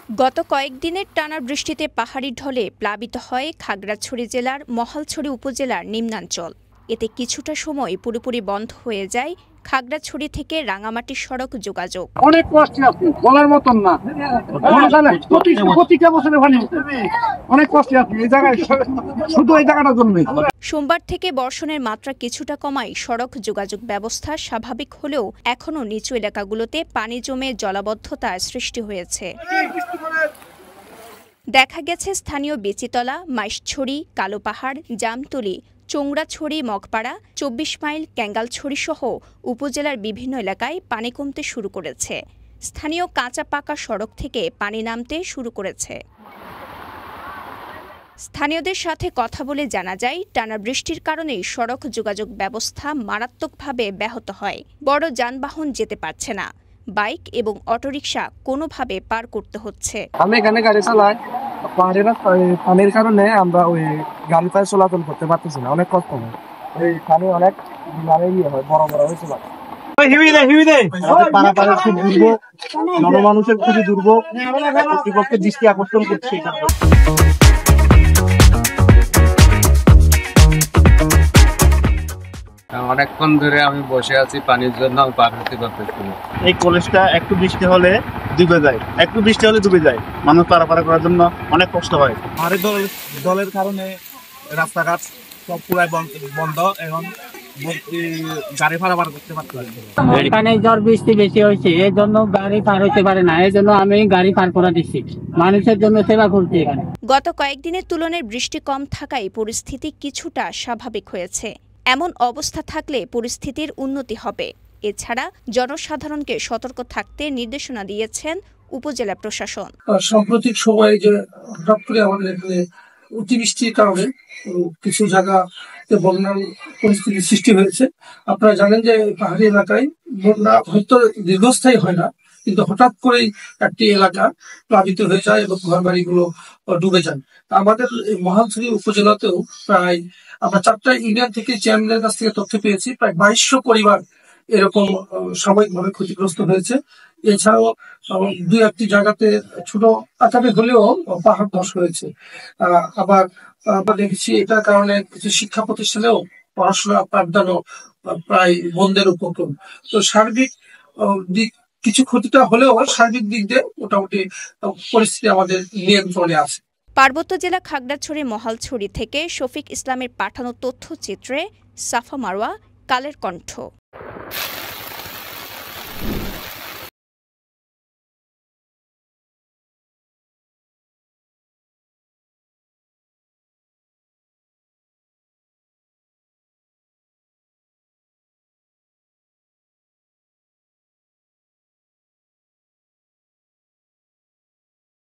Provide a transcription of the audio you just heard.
গত কয়েকদিনের টানা বৃষ্টিতে পাহাড়ি ঢলে প্লাবিত হয় খাগড়াছড়ি জেলার মহালছড়ি উপজেলার নিম্নাঞ্চল। এতে কিছুটা সময় পুরোপুরি বন্ধ হয়ে যায় খাগড়াছড়ি থেকে রাঙামাটি সড়ক যোগাযোগ। অনেক কষ্ট আছে, বলার মতন না। অনেক কষ্ট আছে এই জায়গায়, শুধু এই জায়গাটার জন্য। সোমবার থেকে বর্ষণের মাত্রা কিছুটা কমায় সড়ক যোগাযোগ ব্যবস্থা স্বাভাবিক হলেও এখনও নিচু এলাকাগুলোতে পানি জমে জলাবদ্ধতার সৃষ্টি হয়েছে। দেখা গেছে স্থানীয় বেচিতলা, মাইশছড়ি, কালোপাহাড়, জামতলী, চোংড়াছড়ি, মগপাড়া, ২৪ মাইল, ক্যাঙ্গালছড়ি সহ উপজেলার বিভিন্ন এলাকায় পানি কমতে শুরু করেছে। স্থানীয় কাঁচা পাকা সড়ক থেকে পানি নামতে শুরু করেছে। স্থানীয়দের সাথে কথা বলে জানা যায়, টানা বৃষ্টির কারণে সড়ক যোগাযোগ ব্যবস্থা মারাত্মকভাবে ব্যাহত হয়। বড় যানবাহন যেতে পারছে না, বাইক এবং অটোরিকশা কোনোভাবে পার করতে হচ্ছে। আমি এখানে গাড়ি চালাই, পানির কারণে আমরা ওই গাড়িটায় চলাচল করতে পারতেছি না, অনেক কষ্ট হয়। এই পানি অনেক হয়, বড় বড় হয়েছে। জনমানুষের খুবই দুর্ভোগ, কর্তৃপক্ষের দৃষ্টি আকর্ষণ করছে। অনেকক্ষণ ধরে আমি বসে আছি, পানির জন্য পার হতে পারতেছি না। এই কলেজটা একটু বৃষ্টি হলে ডুবে যায়, একটু বৃষ্টি হলে ডুবে যায়। মানুষ পারাপার করার জন্য অনেক কষ্ট হয়। ভারী দলের কারণে রাস্তাঘাট সব পুরাই বন্ধ, এখন গাড়ি পারাপার করতে পারতে পারি। এখানে ঝড় বৃষ্টি বেশি হয়েছে, এই জন্য গাড়ি পার হতে পারে না, এই জন্য আমি গাড়ি পার করা দিচ্ছি, মানুষের জন্য সেবা করছি এখানে। গত কয়েকদিনের তুলনায় বৃষ্টি কম থাকায় পরিস্থিতি কিছুটা স্বাভাবিক হয়েছে। এমন অবস্থা থাকলে পরিস্থিতির উন্নতি হবে। এছাড়া জনসাধারণকে সতর্ক থাকতে নির্দেশনা দিয়েছেন উপজেলা প্রশাসন। সাম্প্রতিক সময়ে যে হঠাৎ করে আমাদের এখানে অতিবৃষ্টির কারণে কিছু জায়গাতে বন্যার পরিস্থিতির সৃষ্টি হয়েছে। আপনারা জানেন যে পাহাড়ি এলাকায় বন্যা হয়তো দীর্ঘস্থায়ী হয় না, কিন্তু হঠাৎ করেই একটি এলাকা প্লাবিত হয়ে যায় এবং ঘর বাড়িগুলো ডুবে যায়। আমাদের মহালছড়ি উপজেলাতেও প্রায় আমরা 4টা ইউনিয়ন থেকে চেয়ারম্যানের কাছ থেকে তথ্য পেয়েছি, প্রায় 2200 পরিবার এরকম সাময়িকভাবে ক্ষতিগ্রস্ত হয়েছে। এছাড়াও 2-1টি জায়গাতে ছোট আকারে হলেও পাহাড় ধস হয়েছে। আবার আমরা দেখেছি এটার কারণে কিছু শিক্ষা প্রতিষ্ঠানেও পড়াশোনা পাঠদানও প্রায় বন্ধের উপক্রম। তো সার্বিক দিক কিছু ক্ষতিটা হলেও সার্বিক দিক দিয়ে মোটামুটি পরিস্থিতি আমাদের নিয়ন্ত্রণে আছে। পার্বত্য জেলা খাগড়াছড়ি মহালছড়ি থেকে শফিক ইসলামের পাঠানো তথ্যচিত্রে সাফা মারওয়া, কালের কণ্ঠ।